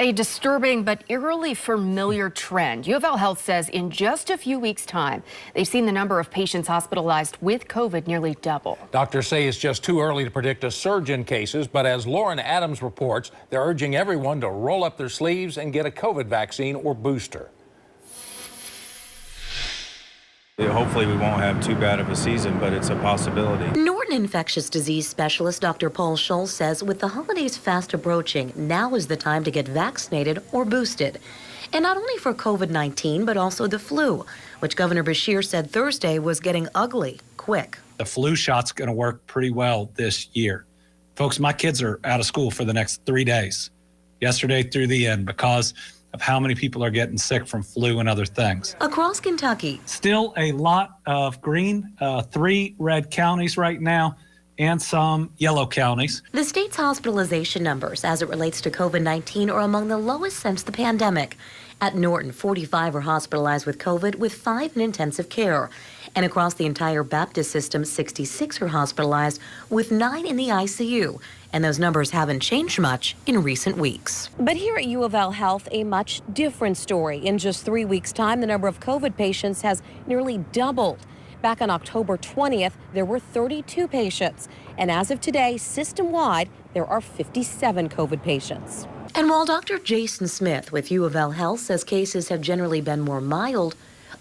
A disturbing but eerily familiar trend. U of L Health says in just a few weeks' time, they've seen the number of patients hospitalized with COVID nearly double. Doctors say it's just too early to predict a surge in cases, but as Lauren Adams reports, they're urging everyone to roll up their sleeves and get a COVID vaccine or booster. Hopefully we won't have too bad of a season, but it's a possibility. Norton infectious disease specialist Dr. Paul Schultz says with the holidays fast approaching, now is the time to get vaccinated or boosted. And not only for COVID-19, but also the flu, which Governor Beshear said Thursday was getting ugly quick. The flu shot's going to work pretty well this year. Folks, my kids are out of school for the next 3 days, yesterday through the end, because of how many people are getting sick from flu and other things. Across Kentucky, still a lot of green, 3 red counties right now, and some yellow counties. The state's hospitalization numbers as it relates to COVID-19 are among the lowest since the pandemic. At Norton, 45 are hospitalized with COVID, with 5 in intensive care. And across the entire Baptist system, 66 are hospitalized, with 9 in the ICU. And those numbers haven't changed much in recent weeks. But here at U of L Health, a much different story. In just 3 weeks' time, the number of COVID patients has nearly doubled. Back on October 20th, there were 32 patients. And as of today, system-wide, there are 57 COVID patients. And while Dr. Jason Smith with U of L Health says cases have generally been more mild,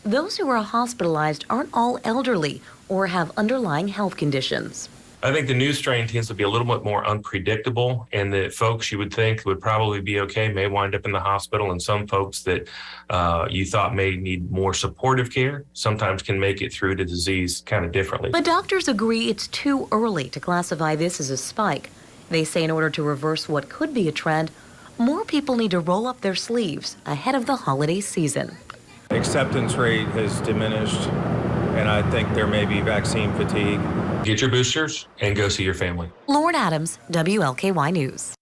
those who are hospitalized aren't all elderly or have underlying health conditions. I think the new strain tends to be a little bit more unpredictable, and that folks you would think would probably be okay may wind up in the hospital, and some folks that you thought may need more supportive care sometimes can make it through the disease kind of differently. But doctors agree it's too early to classify this as a spike. They say in order to reverse what could be a trend, more people need to roll up their sleeves ahead of the holiday season. Acceptance rate has diminished, and I think there may be vaccine fatigue. Get your boosters and go see your family. Lauren Adams, WLKY News.